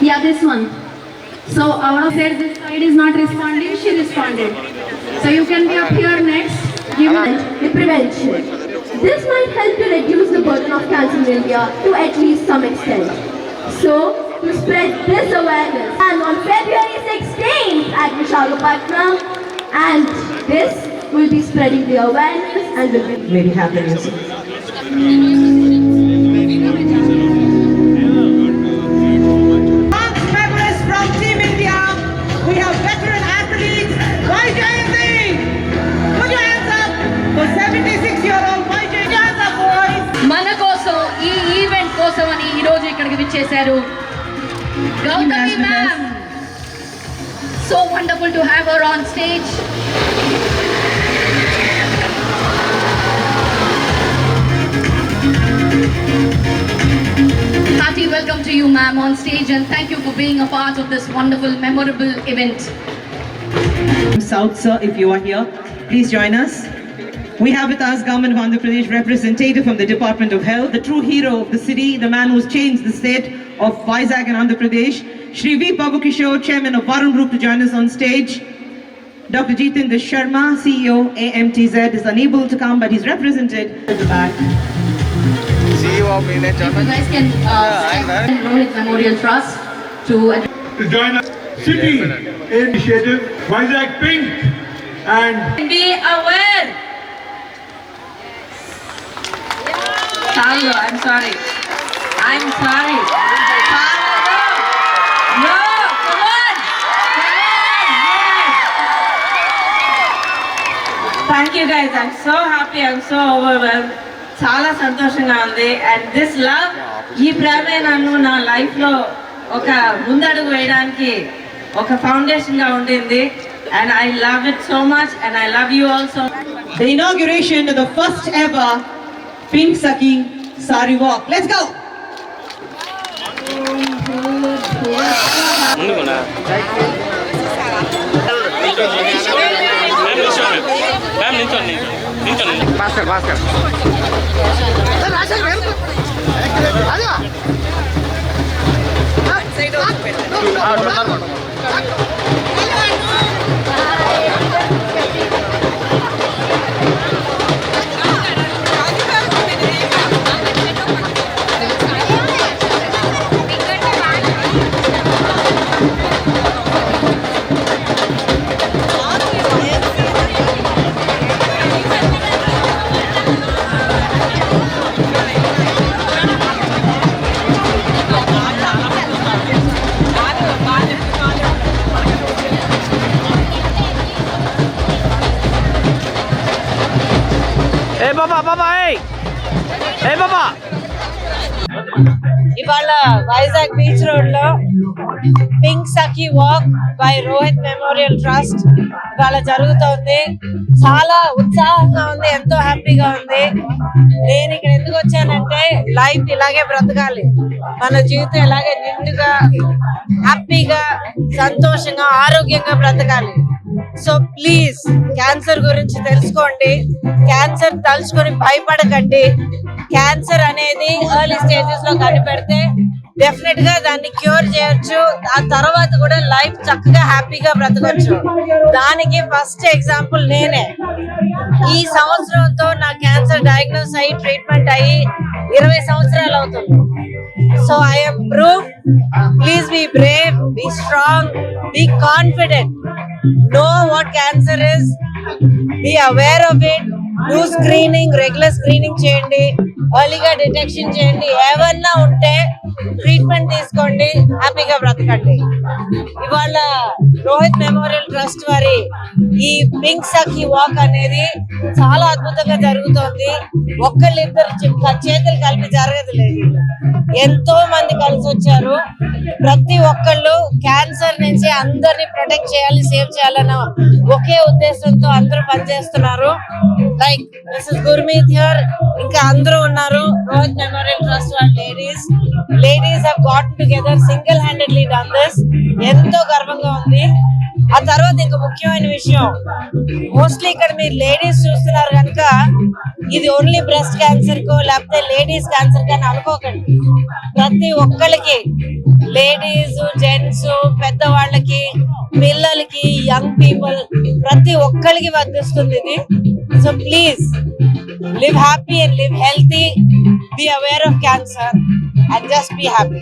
Yeah, this one. So our said this side is not responding, she responded. So you can be up here next. Give The prevention. This might help to reduce the burden of cancer in India to at least some extent. So, to spread this awareness, and on February 16th at Visakhapatnam, and this will be spreading the awareness and will be very happy music. మన కోసం ఈ event కోసం అని ఈ రోజు ఇక్కడికి విచ్చేశారు Gautami ma'am. So wonderful to have her on stage. Hearty welcome to you, ma'am, on stage, and thank you for being a part of this wonderful, memorable event. South, sir, if you are here, please join us. We have with us Government of Andhra Pradesh representative from the Department of Health, the true hero of the city, the man who's changed the state of Vizag and Andhra Pradesh, Shri V. Babu Kishore, Chairman of Varun Group, to join us on stage. Dr. Jitendra Sharma, CEO, AMTZ, is unable to come, but he's represented at the back. CEO of You guys can Rohit Memorial Trust to join us. City Initiative, Vizag Pink, and be aware. Hello, I'm sorry. No, come on. Thank you guys. I'm so happy. I'm so overwhelmed. చాలా సంతోషంగా ఉంది. And this love, ఈ ప్రేమే నన్ను నా లైఫ్లో ఒక ముందడుగు వేయడానికి ఒక ఫౌండేషన్గా ఉండింది. And I love it so much, and I love you also. The inauguration of the first ever Pink Saki Sari Walk. Let's go! Bhaskar ఇవాళ వైజాగ్ బీచ్ రోడ్ లో pink Sakhi walk by Rohit memorial trust ఇవాళ జరుగుతోంది. చాలా ఉత్సాహంగా ఉంది, ఎంతో హ్యాపీగా ఉంది. నేను ఇక్కడ ఎందుకు వచ్చానంటే లైఫ్ ఇలాగే బ్రతకాలి, మన జీవితం ఇలాగే నిండుగా హ్యాపీగా సంతోషంగా ఆరోగ్యంగా బ్రతకాలి. సో ప్లీజ్ క్యాన్సర్ గురించి తెలుసుకోండి, క్యాన్సర్ తలుచుకొని భయపడకండి. క్యాన్సర్ అనేది ఎర్లీ స్టేజెస్ లో కనిపెడితే డెఫినెట్ గా దాన్ని క్యూర్ చేయొచ్చు. ఆ తర్వాత కూడా లైఫ్ చక్కగా హ్యాపీగా బ్రతకొచ్చు. దానికి ఫస్ట్ ఎగ్జాంపుల్ నేనే. ఈ సంవత్సరంతో నా క్యాన్సర్ డయాగ్నోస్ అయ్యి ట్రీట్మెంట్ అయ్యి 20 సంవత్సరాలు అవుతుంది. So I am proof. Please be brave, be strong, be confident. Know what cancer is. Be aware of it. Do screening, regular screening చేయండి, ఎర్లీగా డిటెక్షన్ చేయండి. ఏమన్నా ఉంటే ట్రీట్మెంట్ తీసుకోండి, హ్యాపీగా బ్రతకండి. ఇవాళ రోహిత్ మెమోరియల్ ట్రస్ట్ వారి ఈ పింక్ సఖీ వాక్ అనేది చాలా అద్భుతంగా జరుగుతోంది. ఒక్కళ్ళిద్దరు చేతులు కలిపి జరగదు లేదు, ఎంతో మంది కలిసి వచ్చారు. ప్రతి ఒక్కళ్ళు క్యాన్సర్ నుంచి అందరినీ ప్రొటెక్ట్ చేయాలి, సేవ్ చేయాలన్న ఒకే ఉద్దేశంతో అందరూ పనిచేస్తున్నారు. లైక్ మిస్సెస్ గుర్మీత్ హియర్, ఇంకా అందరూ ఉన్నారు. రోహిత్ మెమోరియల్ ట్రస్ట్ వాళ్ళ ladies have got together, single handedly done this. ఎంతో గర్వంగా ఉంది. ఆ తర్వాత ఇంకా ముఖ్యమైన విషయం, మోస్ట్లీ ఇక్కడ మీరు లేడీస్ చూస్తున్నారు కనుక ఇది ఓన్లీ బ్రెస్ట్ క్యాన్సర్ కో లేకపోతే లేడీస్ క్యాన్సర్ కానీ అనుకోకండి. ప్రతి ఒక్కరికి, లేడీస్, జెంట్స్, పెద్దవాళ్ళకి, పిల్లలకి, యంగ్ పీపుల్, ప్రతి ఒక్కరికి వర్తిస్తుంది ఇది. So please live happy and live healthy, be aware of cancer and just be happy.